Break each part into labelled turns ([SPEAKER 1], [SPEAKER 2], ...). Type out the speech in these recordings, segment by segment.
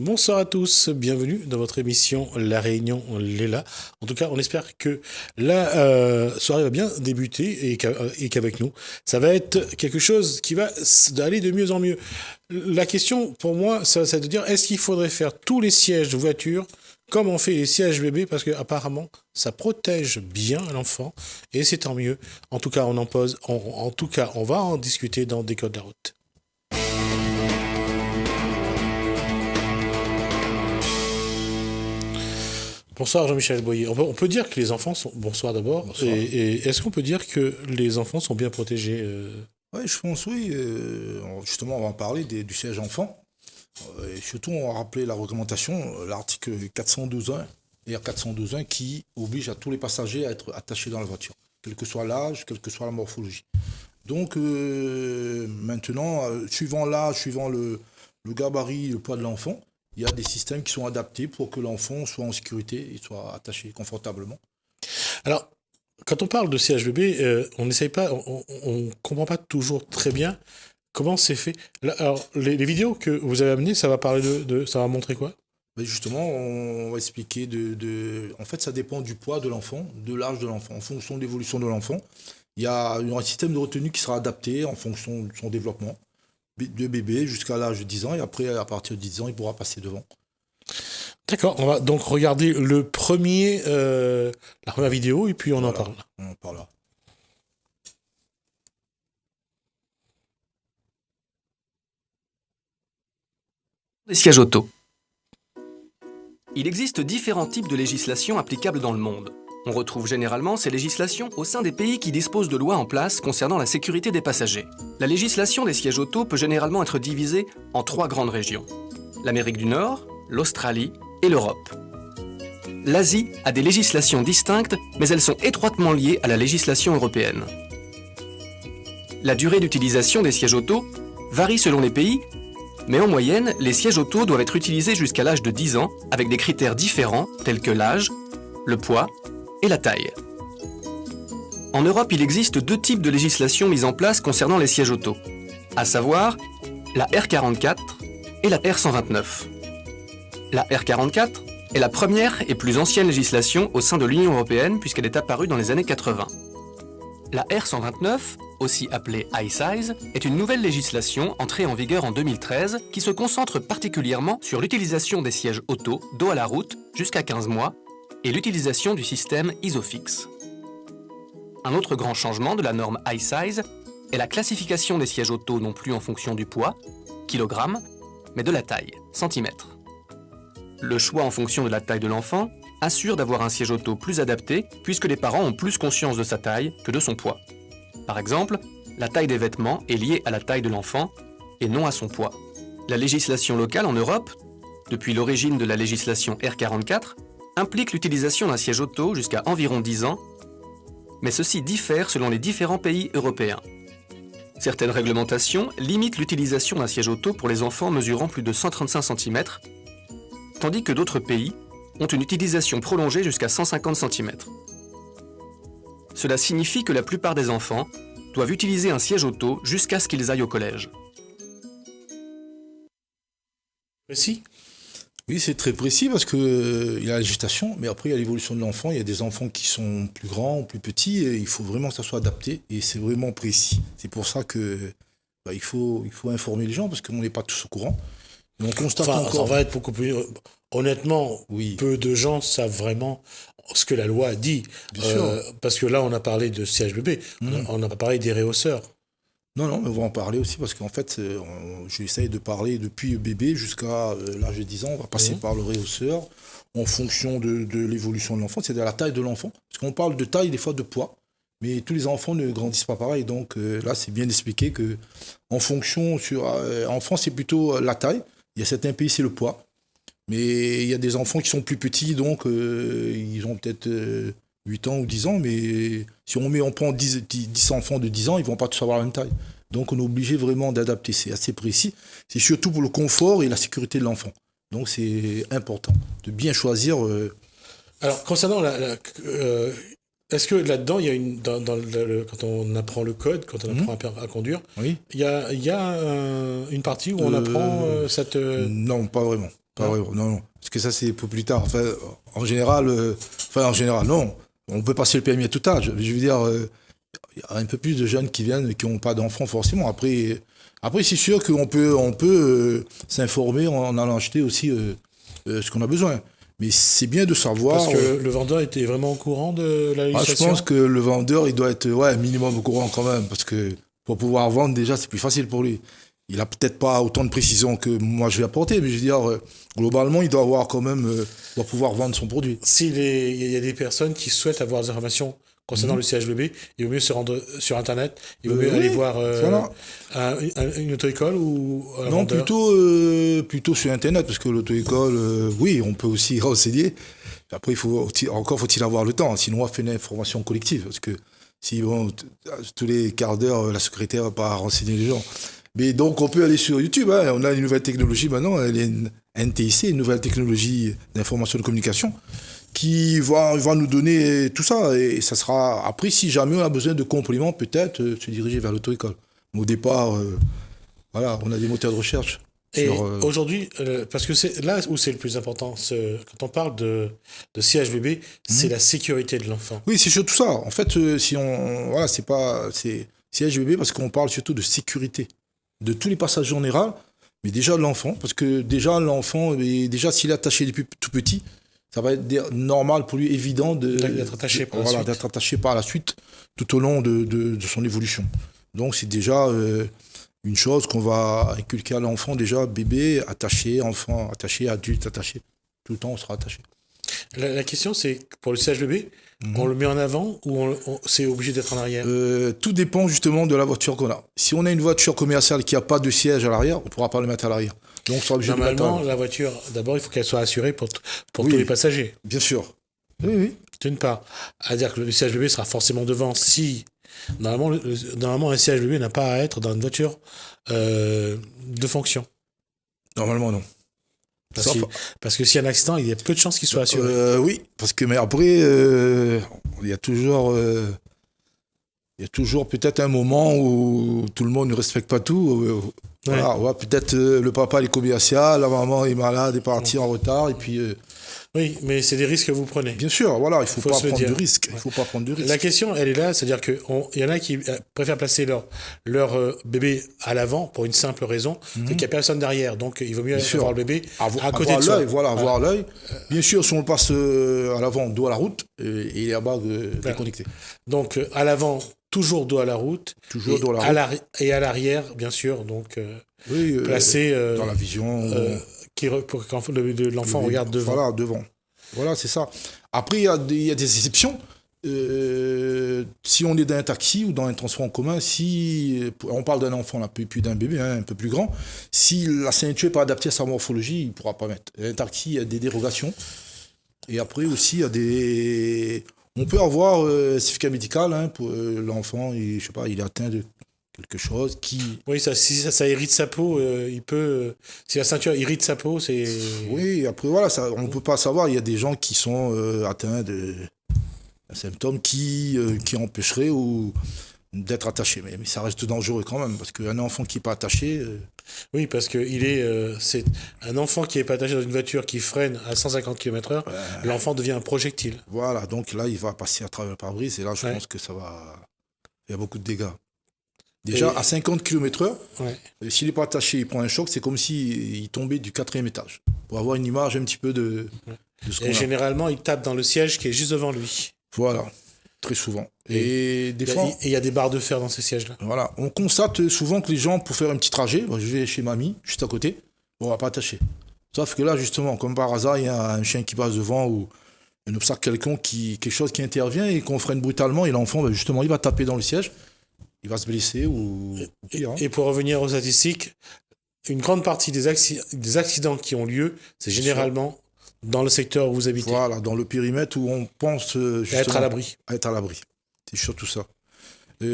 [SPEAKER 1] Bonsoir à tous, bienvenue dans votre émission La Réunion Léla. En tout cas, on espère que la soirée va bien débuter et qu'avec nous, ça va être quelque chose qui va aller de mieux en mieux. La question pour moi, c'est de dire, est-ce qu'il faudrait faire tous les sièges de voiture comme on fait les sièges bébés, parce que apparemment ça protège bien l'enfant et c'est tant mieux. En tout cas, on va en discuter dans Des codes de la route. Bonsoir Jean-Michel Boyer. On peut dire que les enfants sont... Bonsoir d'abord.
[SPEAKER 2] Bonsoir.
[SPEAKER 1] Et est-ce qu'on peut dire que les enfants sont bien protégés
[SPEAKER 2] Oui, je pense oui. Justement, on va en parler du siège enfant. Et surtout, on va rappeler la réglementation, l'article 412.1 et R412.1 qui oblige à tous les passagers à être attachés dans la voiture, quel que soit l'âge, quelle que soit la morphologie. Donc maintenant, suivant l'âge, suivant le gabarit, le poids de l'enfant, il y a des systèmes qui sont adaptés pour que l'enfant soit en sécurité et soit attaché confortablement.
[SPEAKER 1] Alors, quand on parle de siège bébé, on n'essaye pas, on comprend pas toujours très bien comment c'est fait. Là, alors, les vidéos que vous avez amenées, ça va parler ça va montrer quoi?
[SPEAKER 2] Ben justement, on va expliquer En fait, ça dépend du poids de l'enfant, de l'âge de l'enfant, en fonction de l'évolution de l'enfant. Il y aura un système de retenue qui sera adapté en fonction de son développement, de bébé jusqu'à l'âge de 10 ans, et après, à partir de 10 ans, il pourra passer devant.
[SPEAKER 1] D'accord, on va donc regarder la première vidéo, et puis on en parle.
[SPEAKER 2] On en parlera.
[SPEAKER 3] Des sièges auto. Il existe différents types de législation applicables dans le monde. On retrouve généralement ces législations au sein des pays qui disposent de lois en place concernant la sécurité des passagers. La législation des sièges auto peut généralement être divisée en 3 grandes régions: l'Amérique du Nord, l'Australie et l'Europe. L'Asie a des législations distinctes, mais elles sont étroitement liées à la législation européenne. La durée d'utilisation des sièges auto varie selon les pays, mais en moyenne, les sièges auto doivent être utilisés jusqu'à l'âge de 10 ans avec des critères différents tels que l'âge, le poids et la taille. En Europe, il existe 2 types de législation mises en place concernant les sièges auto, à savoir la R44 et la R129. La R44 est la première et plus ancienne législation au sein de l'Union européenne puisqu'elle est apparue dans les années 80. La R129, aussi appelée iSize, est une nouvelle législation entrée en vigueur en 2013 qui se concentre particulièrement sur l'utilisation des sièges auto dos à la route jusqu'à 15 mois et l'utilisation du système ISOFIX. Un autre grand changement de la norme iSize est la classification des sièges auto non plus en fonction du poids, kilogrammes, mais de la taille, centimètres. Le choix en fonction de la taille de l'enfant assure d'avoir un siège auto plus adapté puisque les parents ont plus conscience de sa taille que de son poids. Par exemple, la taille des vêtements est liée à la taille de l'enfant et non à son poids. La législation locale en Europe, depuis l'origine de la législation R44, implique l'utilisation d'un siège auto jusqu'à environ 10 ans, mais ceci diffère selon les différents pays européens. Certaines réglementations limitent l'utilisation d'un siège auto pour les enfants mesurant plus de 135 cm, tandis que d'autres pays ont une utilisation prolongée jusqu'à 150 cm. Cela signifie que la plupart des enfants doivent utiliser un siège auto jusqu'à ce qu'ils aillent au collège.
[SPEAKER 1] Précis?
[SPEAKER 2] Oui, c'est très précis parce que il y a la législation, mais après il y a l'évolution de l'enfant. Il y a des enfants qui sont plus grands ou plus petits et il faut vraiment que ça soit adapté et c'est vraiment précis. C'est pour ça que il faut informer les gens parce qu'on n'est pas tous au courant. Et on constate encore.
[SPEAKER 1] Ça va être beaucoup plus... Honnêtement,
[SPEAKER 2] Oui.
[SPEAKER 1] peu de gens savent vraiment ce que la loi dit.
[SPEAKER 2] Bien sûr.
[SPEAKER 1] Parce que là, on a parlé de siège bébé. On n'a pas parlé des réhausseurs.
[SPEAKER 2] Non, mais on va en parler aussi parce qu'en fait, j'essaye de parler depuis bébé jusqu'à l'âge de 10 ans. On va passer par le réhausseur en fonction de l'évolution de l'enfant, c'est-à-dire la taille de l'enfant. Parce qu'on parle de taille, des fois de poids, mais tous les enfants ne grandissent pas pareil. Donc là, c'est bien expliqué que en fonction, en France, c'est plutôt la taille. Il y a certains pays, c'est le poids. Mais il y a des enfants qui sont plus petits, donc ils ont peut-être 8 ans ou 10 ans, mais si on prend 10 enfants de 10 ans, ils ne vont pas tous avoir la même taille. Donc on est obligé vraiment d'adapter, c'est assez précis. C'est surtout pour le confort et la sécurité de l'enfant. Donc c'est important de bien choisir.
[SPEAKER 1] Alors, concernant est-ce que là-dedans, il y a quand on apprend le code, quand on apprend à conduire,
[SPEAKER 2] Oui.
[SPEAKER 1] il y a une partie où on apprend cette...
[SPEAKER 2] Non, pas vraiment. Pas vrai, non. Parce que ça, c'est pour plus tard. Enfin, en général, non. On peut passer le permis à tout âge. Je veux dire, il y a un peu plus de jeunes qui viennent qui n'ont pas d'enfants, forcément. Après c'est sûr qu'on peut s'informer en allant acheter aussi ce qu'on a besoin. Mais c'est bien de savoir.
[SPEAKER 1] Parce que le vendeur était vraiment au courant de la législation.
[SPEAKER 2] Je pense que le vendeur, il doit être minimum au courant quand même. Parce que pour pouvoir vendre, déjà, c'est plus facile pour lui. Il n'a peut-être pas autant de précision que moi je vais apporter, mais je veux dire, globalement, il doit avoir quand même, doit pouvoir vendre son produit.
[SPEAKER 1] S'il y a des personnes qui souhaitent avoir des informations concernant le CHBB, il vaut mieux se rendre sur Internet, il vaut mieux aller voir une auto-école ou un
[SPEAKER 2] non,
[SPEAKER 1] vendeur.
[SPEAKER 2] plutôt sur Internet, parce que l'auto-école, oui, on peut aussi renseigner. Après, faut-il avoir le temps, sinon on fait une information collective, parce que si tous les quarts d'heure, la secrétaire va pas renseigner les gens. Mais donc, on peut aller sur YouTube. Hein. On a une nouvelle technologie maintenant, les NTIC, une nouvelle technologie d'information et de communication, qui va nous donner tout ça. Et ça sera, après, si jamais on a besoin de compléments, peut-être se diriger vers l'auto-école. Mais au départ, on a des moteurs de recherche.
[SPEAKER 1] Et aujourd'hui, parce que c'est là où c'est le plus important, quand on parle de CHBB, c'est la sécurité de l'enfant.
[SPEAKER 2] Oui, c'est surtout ça. En fait, c'est CHBB parce qu'on parle surtout de sécurité de tous les passagers en général, mais déjà de l'enfant, parce que déjà l'enfant, s'il est attaché depuis tout petit, ça va être normal pour lui, évident
[SPEAKER 1] d'être attaché
[SPEAKER 2] par la suite, tout au long de son évolution. Donc c'est déjà une chose qu'on va inculquer à l'enfant, déjà bébé, attaché, enfant, attaché, adulte, attaché. Tout le temps on sera attaché.
[SPEAKER 1] La question c'est, pour le CHBB, on le met en avant ou c'est obligé d'être en arrière?
[SPEAKER 2] Tout dépend justement de la voiture qu'on a. Si on a une voiture commerciale qui n'a pas de siège à l'arrière, on ne pourra pas le mettre à l'arrière. Donc on sera obligé
[SPEAKER 1] Normalement, la voiture, d'abord, il faut qu'elle soit assurée pour tous les passagers.
[SPEAKER 2] Bien sûr. Oui.
[SPEAKER 1] D'une part, à dire que le CHBB sera forcément devant si... Normalement, un CHBB n'a pas à être dans une voiture de fonction. Normalement, non. Parce que s'il y a un accident, il y a peu de chances qu'il soit assuré.
[SPEAKER 2] Oui, parce que mais après, il y a toujours peut-être un moment où tout le monde ne respecte pas tout. Peut-être le papa est commercial, la maman est malade, est partie en retard, et puis...
[SPEAKER 1] Oui, mais c'est des risques que vous prenez.
[SPEAKER 2] Bien sûr, il ne faut pas prendre de risques. Il faut pas prendre de risques.
[SPEAKER 1] La question, elle est là, c'est-à-dire qu'il y en a qui préfèrent placer leur bébé à l'avant pour une simple raison, c'est qu'il n'y a personne derrière. Donc, il vaut mieux avoir le bébé à côté de soi.
[SPEAKER 2] Avoir l'œil. Bien sûr, si on le passe à l'avant, dos à la route, et il est à bas déconnecté.
[SPEAKER 1] Donc, à l'avant, toujours dos à la route.
[SPEAKER 2] Toujours dos à la route.
[SPEAKER 1] Et à l'arrière, bien sûr, donc placé
[SPEAKER 2] dans la vision...
[SPEAKER 1] pour que l'enfant regarde devant.
[SPEAKER 2] Voilà, devant. Voilà, c'est ça. Après, il y a des exceptions. Si on est dans un taxi ou dans un transport en commun, on parle d'un enfant, là, puis d'un bébé, un peu plus grand, si la ceinture n'est pas adaptée à sa morphologie, il ne pourra pas mettre. Un taxi, il y a des dérogations. Et après aussi, il y a des... On peut avoir un certificat médical pour l'enfant, je sais pas, il est atteint de quelque chose qui...
[SPEAKER 1] Oui, si ça irrite sa peau, il peut... Si la ceinture irrite sa peau, c'est...
[SPEAKER 2] Oui, après, voilà, on ne peut pas savoir. Il y a des gens qui sont atteints d'un symptôme qui empêcherait d'être attachés. Mais ça reste dangereux quand même, parce qu'un enfant qui n'est pas attaché...
[SPEAKER 1] Oui, parce que c'est un enfant qui n'est pas attaché dans une voiture qui freine à 150 km/h, l'enfant devient un projectile.
[SPEAKER 2] Voilà, donc là, il va passer à travers le pare-brise, et là, je pense que ça va... Il y a beaucoup de dégâts. Déjà, à 50 km/h, s'il n'est pas attaché, il prend un choc, c'est comme s'il tombait du 4e étage. Pour avoir une image un petit peu de ce qu'on a.
[SPEAKER 1] Et généralement, il tape dans le siège qui est juste devant lui.
[SPEAKER 2] Voilà, très souvent.
[SPEAKER 1] Et des fois... il y a des barres de fer dans ces sièges-là.
[SPEAKER 2] Voilà, on constate souvent que les gens, pour faire un petit trajet, je vais chez mamie, juste à côté, on ne va pas attacher. Sauf que là, justement, comme par hasard, il y a un chien qui passe devant ou un obstacle quelconque, quelque chose qui intervient et qu'on freine brutalement, et l'enfant, justement, il va taper dans le siège. Il va se blesser ou pire.
[SPEAKER 1] Et pour revenir aux statistiques, une grande partie des accidents qui ont lieu, c'est généralement dans le secteur où vous habitez.
[SPEAKER 2] Voilà, dans le périmètre où on pense
[SPEAKER 1] être à l'abri.
[SPEAKER 2] Être à l'abri. C'est surtout ça.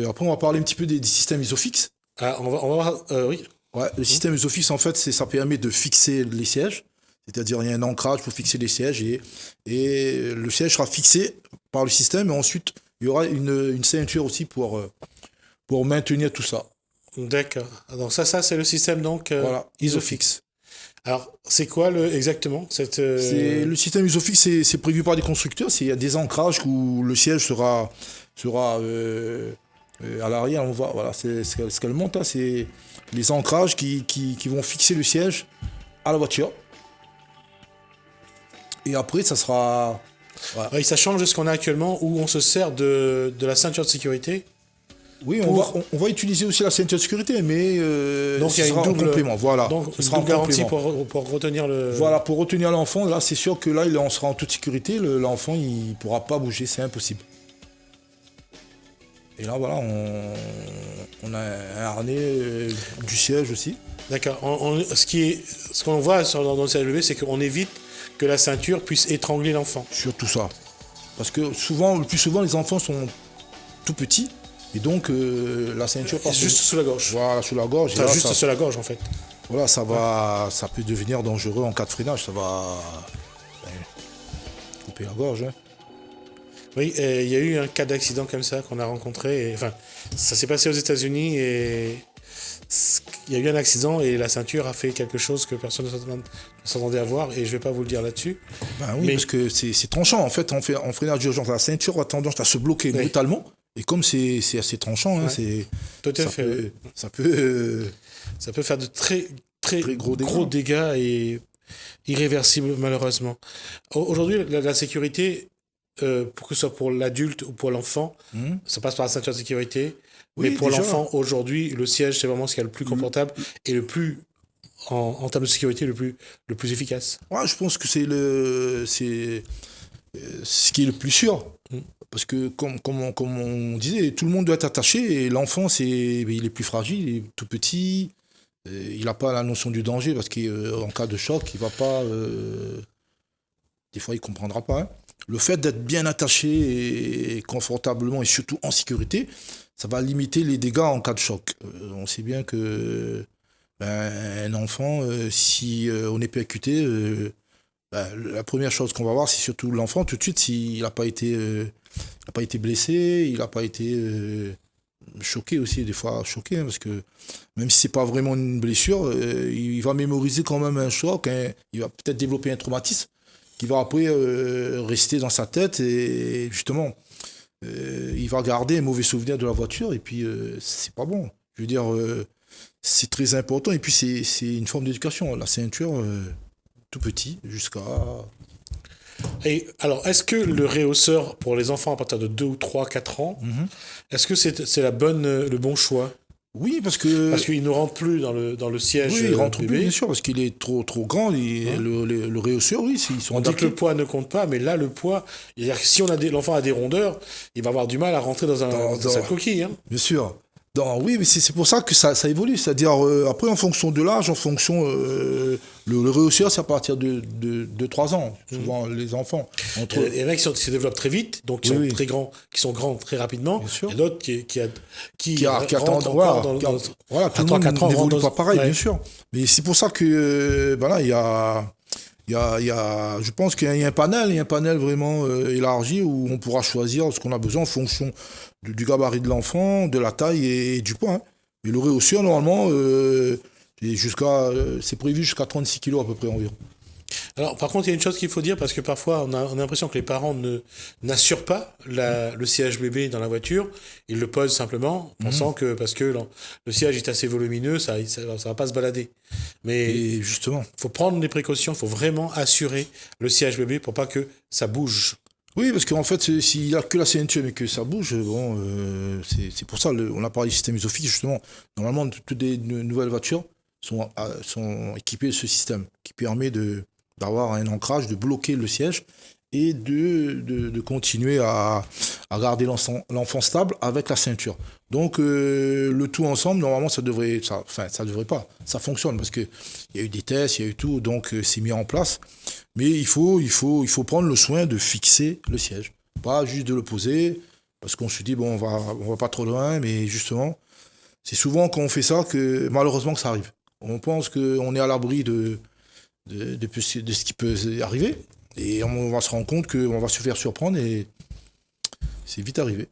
[SPEAKER 2] Après, on va parler un petit peu des systèmes isofixes.
[SPEAKER 1] On va voir, oui.
[SPEAKER 2] Ouais, le système isofix, en fait, ça permet de fixer les sièges. C'est-à-dire, il y a un ancrage pour fixer les sièges et le siège sera fixé par le système. Et ensuite, il y aura une ceinture aussi pour maintenir tout ça.
[SPEAKER 1] D'accord. Donc ça c'est le système donc
[SPEAKER 2] voilà, isofix.
[SPEAKER 1] Alors, c'est quoi exactement cette...
[SPEAKER 2] Le système ISOFIX, c'est prévu par des constructeurs. Il y a des ancrages où le siège sera à l'arrière. On voit, voilà, c'est ce qu'elle monte. Hein, c'est les ancrages qui vont fixer le siège à la voiture. Et après, ça sera...
[SPEAKER 1] Voilà. Oui, ça change de ce qu'on a actuellement, où on se sert de la ceinture de sécurité.
[SPEAKER 2] Oui, on va utiliser aussi la ceinture de sécurité, mais
[SPEAKER 1] donc il y a une double
[SPEAKER 2] complément. Voilà,
[SPEAKER 1] donc ce sera une garantie pour retenir le...
[SPEAKER 2] Voilà, pour retenir l'enfant, là, c'est sûr que là, on sera en toute sécurité. L'enfant, il ne pourra pas bouger, c'est impossible. Et là, voilà, on a un harnais du siège aussi.
[SPEAKER 1] D'accord. Ce qu'on voit dans le CHBB, c'est qu'on évite que la ceinture puisse étrangler l'enfant.
[SPEAKER 2] Surtout ça. Parce que le plus souvent, les enfants sont tout petits. Et donc, la ceinture passe
[SPEAKER 1] juste sous la gorge.
[SPEAKER 2] Voilà, sous la gorge.
[SPEAKER 1] Enfin, juste sur la gorge, en fait.
[SPEAKER 2] Voilà, ça peut devenir dangereux en cas de freinage. Ça va couper la gorge. Hein.
[SPEAKER 1] Oui, il y a eu un cas d'accident comme ça qu'on a rencontré. Enfin, ça s'est passé aux États-Unis et il y a eu un accident et la ceinture a fait quelque chose que personne ne s'attendait à voir et je vais pas vous le dire là-dessus.
[SPEAKER 2] Ben oui, parce que c'est tranchant. En fait, en freinage d'urgence, la ceinture a tendance à se bloquer brutalement. Et comme c'est assez tranchant, hein,
[SPEAKER 1] tout à fait.
[SPEAKER 2] Ça peut
[SPEAKER 1] faire de très gros dégâts et irréversibles malheureusement. Aujourd'hui, la sécurité, pour que ce soit pour l'adulte ou pour l'enfant, ça passe par la ceinture de sécurité. Oui, mais pour l'enfant, aujourd'hui, le siège, c'est vraiment ce qu'il y a le plus confortable et le plus, en termes de sécurité, le plus efficace.
[SPEAKER 2] Ouais, je pense que c'est ce qui est le plus sûr. Parce que, comme on disait, tout le monde doit être attaché et l'enfant, il est plus fragile, il est tout petit, il n'a pas la notion du danger parce qu'en cas de choc, il va pas... des fois, il ne comprendra pas. Hein. Le fait d'être bien attaché et confortablement et surtout en sécurité, ça va limiter les dégâts en cas de choc. On sait bien que un enfant, si on est percuté, la première chose qu'on va voir, c'est surtout l'enfant, tout de suite, s'il n'a pas été blessé, il n'a pas été choqué aussi, des fois choqué, hein, parce que même si c'est pas vraiment une blessure, il va mémoriser quand même un choc, hein, il va peut-être développer un traumatisme qui va après rester dans sa tête et justement, il va garder un mauvais souvenir de la voiture et puis c'est pas bon. Je veux dire, c'est très important et puis c'est une forme d'éducation. La ceinture, tout petit, jusqu'à...
[SPEAKER 1] Et alors, est-ce que le réhausseur pour les enfants à partir de 2 ou 3, 4 ans, est-ce que c'est le bon choix ?
[SPEAKER 2] Oui, parce qu'il
[SPEAKER 1] ne rentre plus dans le siège.
[SPEAKER 2] Oui, il rentre plus, bien sûr, parce qu'il est trop grand. Le réhausseur, oui, ils sont
[SPEAKER 1] on dit que le poids ne compte pas, mais là, le poids, c'est-à-dire que si l'enfant a des rondeurs, il va avoir du mal à rentrer dans sa coquille. Hein.
[SPEAKER 2] Bien sûr. Oui, mais c'est pour ça que ça évolue. C'est-à-dire, après, en fonction de l'âge, le réhausseur, c'est à partir de 3 ans, souvent les enfants.
[SPEAKER 1] Il y en a qui se développent très vite, donc qui sont très grands, qui sont grands très rapidement.
[SPEAKER 2] Il
[SPEAKER 1] y a d'autres qui
[SPEAKER 2] rentrent encore voilà, tout le monde n'évolue pas pareil, bien sûr. Mais c'est pour ça que, je pense qu'il y a un panel vraiment élargi où on pourra choisir ce qu'on a besoin en fonction du gabarit de l'enfant, de la taille et du poids. Hein. Mais le réhausseur, normalement, c'est prévu jusqu'à 36 kg à peu près environ.
[SPEAKER 1] Alors, par contre, il y a une chose qu'il faut dire, parce que parfois, on a l'impression que les parents n'assurent pas le siège bébé dans la voiture. Ils le posent simplement, pensant que, parce que le siège est assez volumineux, ça va pas se balader. Mais
[SPEAKER 2] justement,
[SPEAKER 1] il faut prendre des précautions, il faut vraiment assurer le siège bébé pour pas que ça bouge.
[SPEAKER 2] Oui, parce qu'en fait, s'il n'y a que la ceinture mais que ça bouge, c'est pour ça, on a parlé du système ISOFIX, justement. Normalement, toutes les nouvelles voitures sont équipées de ce système qui permet d'avoir un ancrage, de bloquer le siège et de continuer à garder l'enfant stable avec la ceinture. Donc, le tout ensemble, normalement, ça devrait pas. Ça fonctionne parce qu'il y a eu des tests, il y a eu tout, donc c'est mis en place. Mais il faut prendre le soin de fixer le siège. Pas juste de le poser, parce qu'on se dit, bon, on va pas trop loin, mais justement, c'est souvent quand on fait ça que, malheureusement, que ça arrive. On pense qu'on est à l'abri de ce qui peut arriver, et on va se rendre compte qu'on va se faire surprendre, et c'est vite arrivé.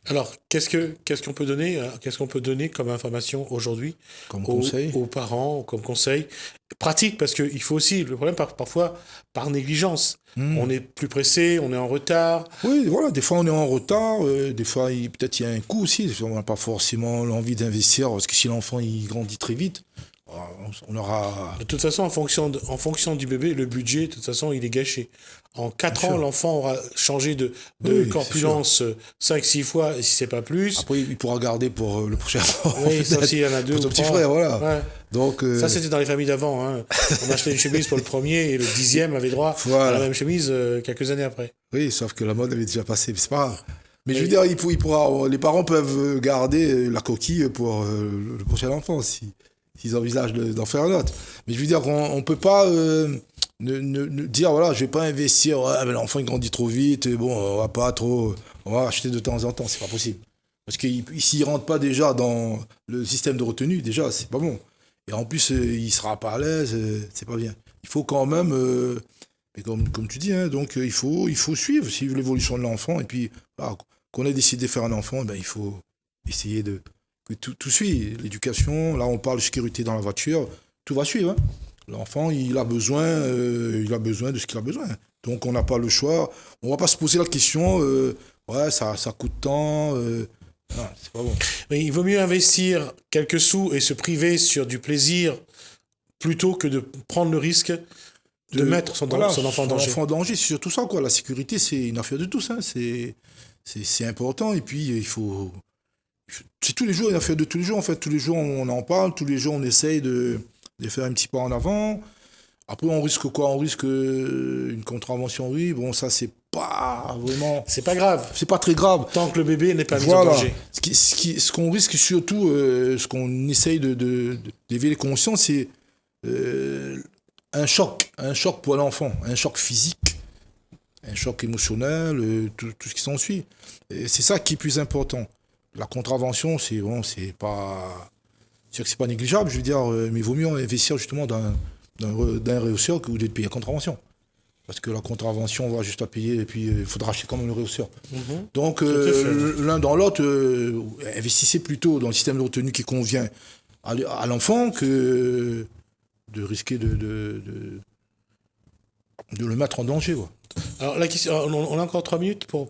[SPEAKER 1] Alors, qu'est-ce qu'on peut donner, qu'est-ce qu'on peut donner comme information aujourd'hui
[SPEAKER 2] Comme
[SPEAKER 1] aux,
[SPEAKER 2] conseil.
[SPEAKER 1] aux parents, comme conseil pratique, parce qu'il faut aussi, le problème parfois par négligence, on est plus pressé, on est en retard.
[SPEAKER 2] Oui, voilà, des fois on est en retard, des fois peut-être il y a un coût aussi, on n'a pas forcément l'envie d'investir, parce que si l'enfant il grandit très vite, on aura...
[SPEAKER 1] De toute façon, en fonction du bébé, le budget, de toute façon, il est gâché. En 4
[SPEAKER 2] Bien
[SPEAKER 1] ans,
[SPEAKER 2] sûr.
[SPEAKER 1] l'enfant aura changé de
[SPEAKER 2] Oui, c'est
[SPEAKER 1] corpulence 5-6 fois, et si c'est pas plus.
[SPEAKER 2] Après, il pourra garder pour le prochain enfant.
[SPEAKER 1] Oui, sauf s'il y en a 2
[SPEAKER 2] Pour
[SPEAKER 1] ou
[SPEAKER 2] son petit
[SPEAKER 1] 3.
[SPEAKER 2] frère, voilà.
[SPEAKER 1] Ouais.
[SPEAKER 2] Donc,
[SPEAKER 1] Ça, c'était dans les familles d'avant. Hein. On achetait une chemise pour le premier et le 10e avait droit à
[SPEAKER 2] Voilà.
[SPEAKER 1] la même chemise quelques années après.
[SPEAKER 2] oui, sauf que la mode avait déjà passé, mais c'est pas grave. Mais je veux
[SPEAKER 1] Oui.
[SPEAKER 2] dire, les parents peuvent garder la coquille pour le prochain enfant, s'ils envisagent d'en faire un autre. Mais je veux dire qu'on ne peut pas ne dire, voilà, je vais pas investir, ouais, mais l'enfant il grandit trop vite, et bon, on va acheter de temps en temps, c'est pas possible. Parce que s'il rentre pas déjà dans le système de retenue, déjà, c'est pas bon. Et en plus, il sera pas à l'aise, c'est pas bien. Il faut quand même, mais comme tu dis, hein, donc il faut suivre l'évolution de l'enfant, et puis, voilà, qu'on ait décidé de faire un enfant, il faut essayer que tout suit. L'éducation, là on parle de sécurité dans la voiture, tout va suivre. Hein. L'enfant, il a besoin de ce qu'il a besoin. Donc on n'a pas le choix. On va pas se poser la question, ouais, ça coûte tant. Non, c'est pas bon.
[SPEAKER 1] Mais il vaut mieux investir quelques sous et se priver sur du plaisir plutôt que de prendre le risque de mettre son enfant en danger.
[SPEAKER 2] Son enfant en danger, c'est surtout ça, quoi. La sécurité, c'est une affaire de tous. Hein. C'est important. Et puis, c'est tous les jours, une affaire de tous les jours. En fait, tous les jours, on en parle. Tous les jours, on essaye de faire un petit pas en avant. Après, on risque quoi? On risque une contravention, oui. Bon, ça, c'est pas vraiment...
[SPEAKER 1] C'est pas grave,
[SPEAKER 2] C'est pas très grave.
[SPEAKER 1] tant que le bébé n'est pas mis en
[SPEAKER 2] Voilà.
[SPEAKER 1] danger.
[SPEAKER 2] Ce qu'on risque surtout, ce qu'on essaye d'éveiller les consciences, c'est un choc pour l'enfant, un choc physique, un choc émotionnel, tout ce qui s'ensuit. Et c'est ça qui est plus important. La contravention, c'est pas... C'est sûr que c'est pas négligeable, je veux dire, mais il vaut mieux investir justement d'un réhausseur que de payer la contravention. Parce que la contravention, on va juste la payer et puis il faudra acheter quand même le réhausseur. Donc, l'un dans l'autre, investissez plutôt dans le système de retenue qui convient à l'enfant que de risquer de le mettre en danger. Quoi.
[SPEAKER 1] Alors, la question, on a encore 3 minutes pour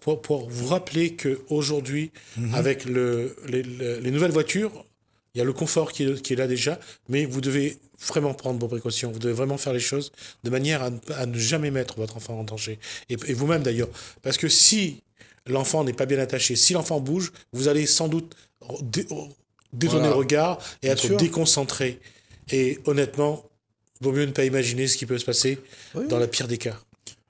[SPEAKER 1] vous rappeler qu'aujourd'hui, avec les nouvelles voitures, il y a le confort qui est là déjà, mais vous devez vraiment prendre vos précautions. Vous devez vraiment faire les choses de manière à ne jamais mettre votre enfant en danger. Et vous-même d'ailleurs. Parce que si l'enfant n'est pas bien attaché, si l'enfant bouge, vous allez sans doute détourner le regard et être déconcentré. Et honnêtement, il vaut mieux ne pas imaginer ce qui peut se passer dans le pire des cas.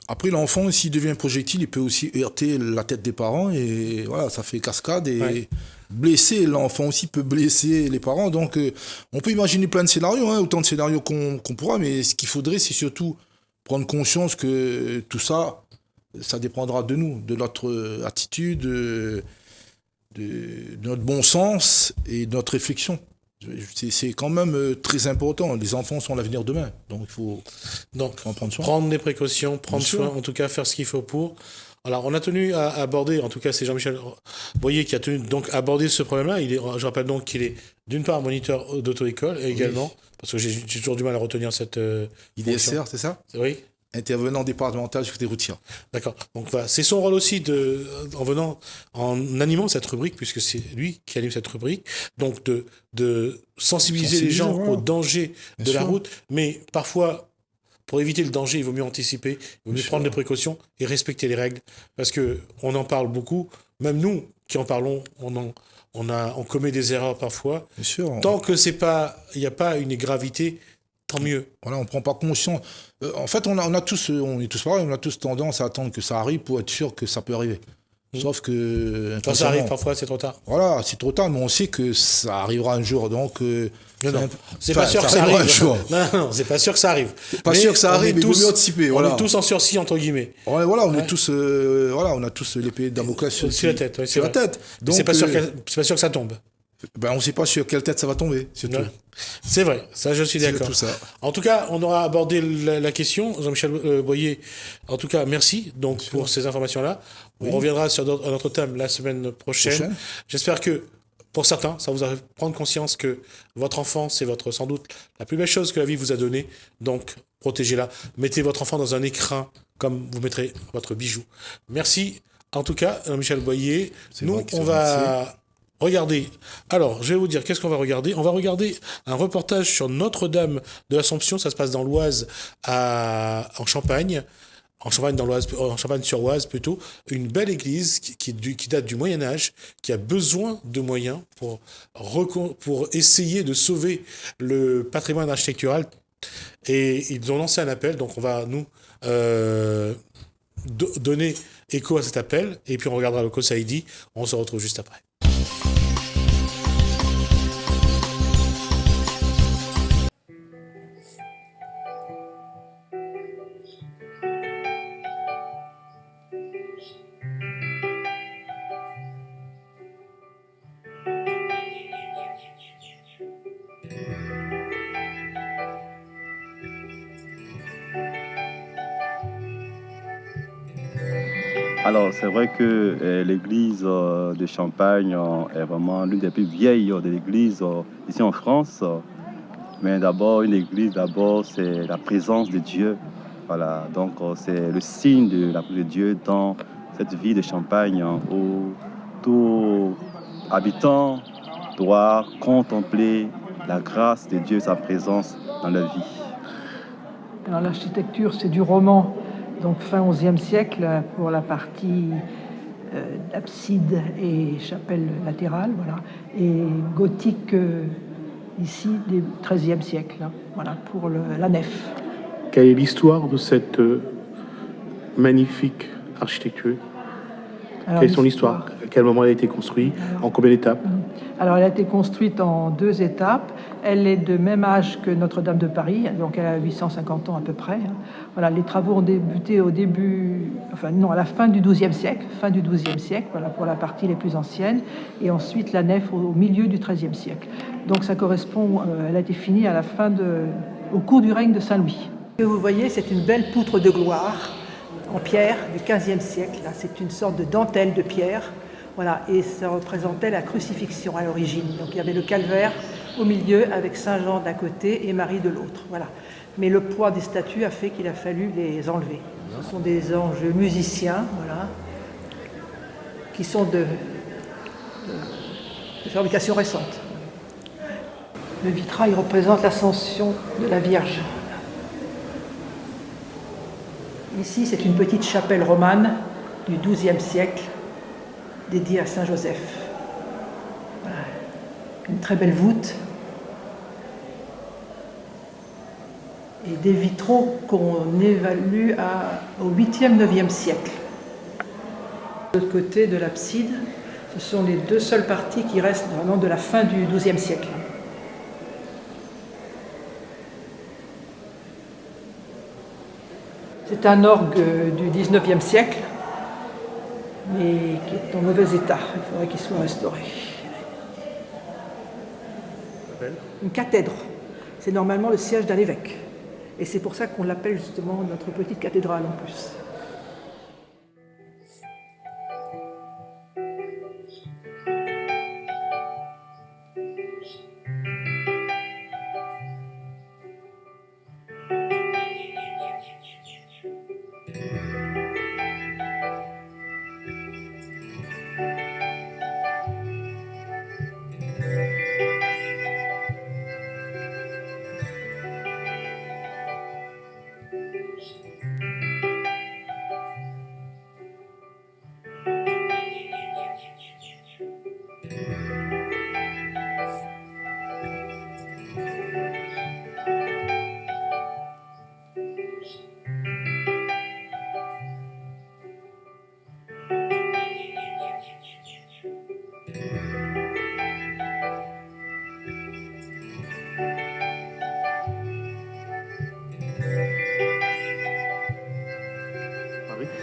[SPEAKER 2] Après, l'enfant, s'il devient projectile, il peut aussi heurter la tête des parents et voilà, ça fait cascade et blesser. L'enfant aussi peut blesser les parents. Donc, on peut imaginer plein de scénarios, hein, autant de scénarios qu'on pourra, mais ce qu'il faudrait, c'est surtout prendre conscience que tout ça, ça dépendra de nous, de notre attitude, de notre bon sens et de notre réflexion. C'est quand même très important. Les enfants sont l'avenir de demain. Donc, il faut en prendre soin.
[SPEAKER 1] Prendre des précautions, prendre soin, en tout cas, faire ce qu'il faut pour. Alors, on a tenu à aborder, en tout cas, c'est Jean-Michel Boyer qui a tenu donc à aborder ce problème-là. Je rappelle donc qu'il est, d'une part, moniteur d'auto-école et également, parce que j'ai toujours du mal à retenir cette.
[SPEAKER 2] IDSR, c'est ça?
[SPEAKER 1] Oui.
[SPEAKER 2] Intervenant départemental sur des routières.
[SPEAKER 1] D'accord. Donc voilà, c'est son rôle aussi en animant cette rubrique, puisque c'est lui qui anime cette rubrique, donc de sensibiliser les gens au danger de la route, mais parfois, pour éviter le danger, il vaut mieux anticiper, il vaut mieux prendre des précautions et respecter les règles, parce que on en parle beaucoup, même nous qui en parlons, on commet des erreurs parfois.
[SPEAKER 2] Bien sûr.
[SPEAKER 1] Tant que il n'y a pas une gravité, tant mieux.
[SPEAKER 2] Voilà, on ne prend pas conscience. En fait, on est tous pareils, on a tous tendance à attendre que ça arrive pour être sûr que ça peut arriver. Sauf que...
[SPEAKER 1] Quand ça arrive, parfois, c'est trop tard.
[SPEAKER 2] Voilà, c'est trop tard, mais on sait que ça arrivera un jour, donc...
[SPEAKER 1] c'est pas sûr que ça arrive. Non, c'est pas sûr que ça arrive.
[SPEAKER 2] Pas sûr que ça arrive, mais il vaut mieux anticiper.
[SPEAKER 1] On est tous en sursis, entre guillemets.
[SPEAKER 2] Voilà, on est tous... on a tous l'épée de Damoclès
[SPEAKER 1] sur la tête.
[SPEAKER 2] Sur la tête.
[SPEAKER 1] Donc, c'est pas sûr que ça tombe.
[SPEAKER 2] On ne sait pas sur quelle tête ça va tomber, surtout.
[SPEAKER 1] C'est vrai, ça je suis d'accord.
[SPEAKER 2] Tout ça.
[SPEAKER 1] En tout cas, on aura abordé la question. Jean-Michel Boyer, en tout cas, merci donc pour ces informations-là. On reviendra sur notre thème la semaine prochaine. J'espère que, pour certains, ça vous a fait prendre conscience que votre enfant, c'est sans doute la plus belle chose que la vie vous a donnée. Donc, protégez-la. Mettez votre enfant dans un écrin comme vous mettrez votre bijou. Merci. En tout cas, Michel Boyer, nous, on va regarder. Alors, je vais vous dire, qu'est-ce qu'on va regarder? On va regarder un reportage sur Notre-Dame de l'Assomption. Ça se passe dans l'Oise, en Champagne. En Champagne-sur-Oise plutôt, une belle église qui date du Moyen-Âge, qui a besoin de moyens pour essayer de sauver le patrimoine architectural. Et ils ont lancé un appel, donc on va nous donner écho à cet appel, et puis on regardera le COSAIDI. On se retrouve juste après.
[SPEAKER 4] Alors, c'est vrai que l'église de Champagne est vraiment l'une des plus vieilles de l'église ici en France. Mais d'abord, une église, c'est la présence de Dieu. Voilà, donc c'est le signe de la présence de Dieu dans cette ville de Champagne où tout habitant doit contempler la grâce de Dieu, sa présence dans leur vie.
[SPEAKER 5] Alors l'architecture, c'est du roman. Donc fin XIe siècle pour la partie abside et chapelle latérale, voilà, et gothique ici du XIIIe siècle, voilà, pour la nef.
[SPEAKER 6] Quelle est l'histoire de cette magnifique architecture? Quelle est son histoire? À quel moment elle a été construite? En combien d'étapes?
[SPEAKER 5] Alors elle a été construite en 2 étapes. Elle est de même âge que Notre-Dame de Paris, donc elle a 850 ans à peu près. Voilà, les travaux ont débuté à la fin du XIIe siècle, voilà, pour la partie les plus anciennes, et ensuite la nef au milieu du XIIIe siècle. Donc ça correspond, elle a été finie au cours du règne de Saint-Louis. Ce que vous voyez, c'est une belle poutre de gloire en pierre du XVe siècle. Là, c'est une sorte de dentelle de pierre. Voilà, et ça représentait la crucifixion à l'origine. Donc il y avait le calvaire au milieu avec Saint Jean d'un côté et Marie de l'autre. Voilà. Mais le poids des statues a fait qu'il a fallu les enlever. Ce sont des anges musiciens, voilà, qui sont de fabrication récente. Le vitrail représente l'ascension de la Vierge. Ici, c'est une petite chapelle romane du XIIe siècle, dédiée à Saint Joseph. Voilà. Une très belle voûte. Et des vitraux qu'on évalue au 8e, 9e siècle. De l'autre côté de l'abside, ce sont les 2 seules parties qui restent vraiment de la fin du XIIe siècle. C'est un orgue du XIXe siècle, mais qui est en mauvais état. Il faudrait qu'il soit restauré. Une cathèdre. C'est normalement le siège d'un évêque. Et c'est pour ça qu'on l'appelle justement notre petite cathédrale en plus.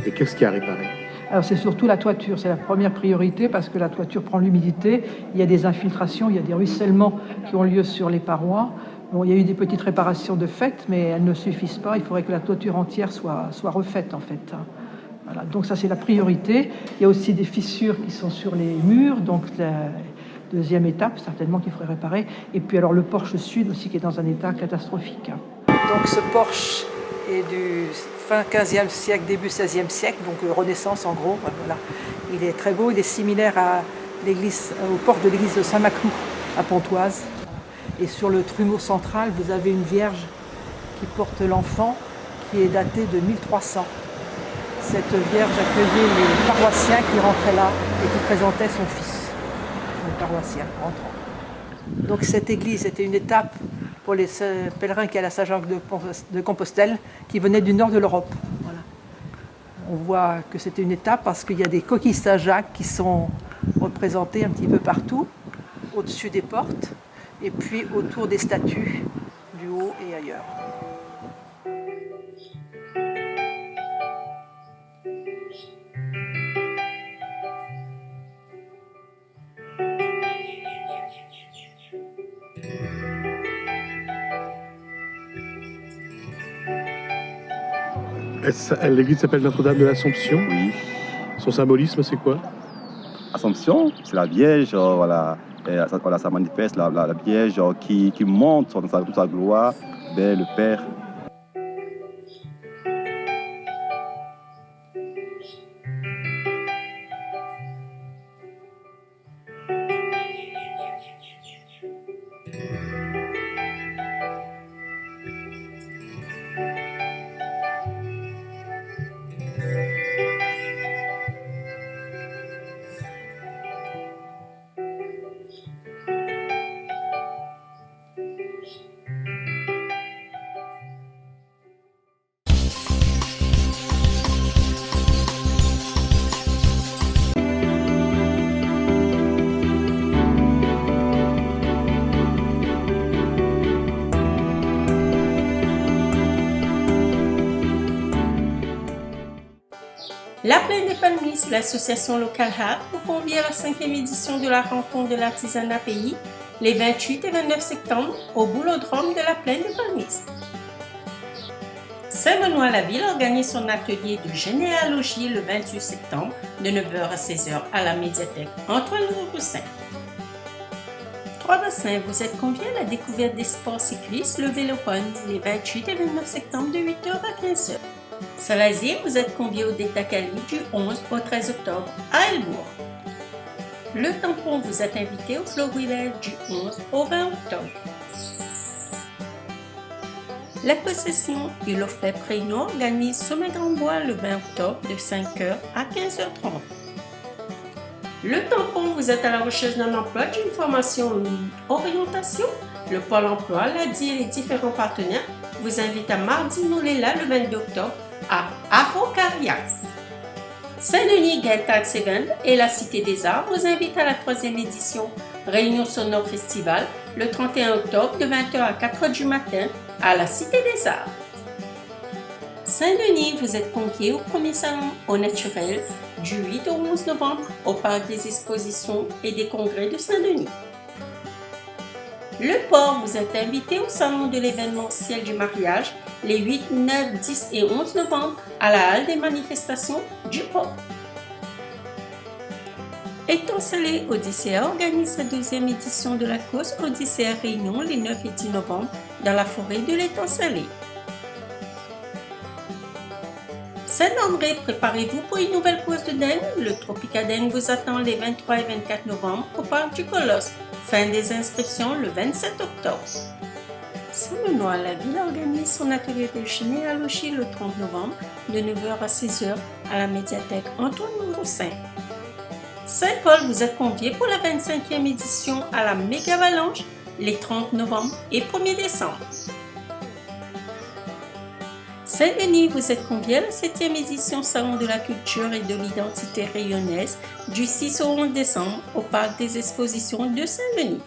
[SPEAKER 6] Et qu'est-ce qui a réparé?
[SPEAKER 5] Alors c'est surtout la toiture, c'est la première priorité parce que la toiture prend l'humidité, il y a des infiltrations, il y a des ruissellements qui ont lieu sur les parois. Bon, il y a eu des petites réparations de fait, mais elles ne suffisent pas, il faudrait que la toiture entière soit refaite en fait. Voilà, donc ça c'est la priorité. Il y a aussi des fissures qui sont sur les murs, donc la deuxième étape certainement qu'il faudrait réparer. Et puis alors le porche sud aussi qui est dans un état catastrophique. Donc ce porche est du fin 15e siècle, début 16e siècle, donc Renaissance en gros. Voilà. Il est très beau, il est similaire à au porche de l'église de Saint-Maclou à Pontoise. Et sur le trumeau central, vous avez une vierge qui porte l'enfant qui est datée de 1300. Cette vierge accueillait les paroissiens qui rentraient là et qui présentaient son fils, les paroissiens rentrant. Donc cette église était une étape pour les pèlerins qui allaient à Saint-Jacques de Compostelle, qui venaient du nord de l'Europe. Voilà. On voit que c'était une étape parce qu'il y a des coquilles Saint-Jacques qui sont représentées un petit peu partout, au-dessus des portes, et puis autour des statues, du haut et ailleurs.
[SPEAKER 6] L'église s'appelle Notre-Dame de l'Assomption.
[SPEAKER 4] Oui.
[SPEAKER 6] Son symbolisme, c'est quoi?
[SPEAKER 4] Assomption, c'est la Vierge, voilà. Et ça manifeste la Vierge qui monte toute sa gloire vers le Père.
[SPEAKER 7] La Plaine des Palmistes, l'association locale HAP, vous convie à la 5e édition de la rencontre de l'artisanat pays les 28 et 29 septembre au boulodrome de la Plaine des Palmistes. Saint-Benoît-la-Ville organise son atelier de généalogie le 28 septembre de 9h à 16h à la médiathèque Antoine-Roussin. Trois-Bassins, vous êtes conviés à la découverte des sports cyclistes, le vélo run, les 28 et 29 septembre de 8h à 15h. Salazie, vous êtes conviés au Détacali du 11 au 13 octobre à Elbourg. Le Tampon, vous êtes invité au Florilège du 11 au 20 octobre. La Possession et l'Ofep Réunion organisent Sommet Grandbois le 20 octobre de 5h à 15h30. Le Tampon, vous êtes à la recherche d'un emploi, d'une formation ou d'une orientation. Le Pôle emploi, l'ADI et les différents partenaires vous invitent à Mardi Noulela le 22 octobre à Afro-Carias. Saint-Denis Gaitax Event et la Cité des Arts vous invitent à la 3e édition Réunion Sonore Festival le 31 octobre de 20h à 4h du matin à la Cité des Arts. Saint-Denis, vous êtes conviés au premier salon au naturel du 8 au 11 novembre au Parc des Expositions et des Congrès de Saint-Denis. Le Port, vous êtes invité au salon de l'événementiel du mariage les 8, 9, 10 et 11 novembre à la halle des manifestations du Port. Étancelé Odyssea organise sa 2e édition de la course Odyssea Réunion les 9 et 10 novembre dans la forêt de l'Étancelé. Saint-André, préparez-vous pour une nouvelle course de dengue. Le Tropicadengue vous attend les 23 et 24 novembre au parc du Colosse. Fin des inscriptions le 27 octobre. Saint-Benoît-la-Ville organise son atelier de généalogie le 30 novembre de 9h à 16h à la médiathèque Antoine-Roussin. Saint-Paul, vous êtes conviés pour la 25e édition à la Méga Avalanche les 30 novembre et 1er décembre. Saint-Denis, vous êtes conviés à la 7e édition Salon de la culture et de l'identité rayonnaise du 6 au 11 décembre au Parc des Expositions de Saint-Denis.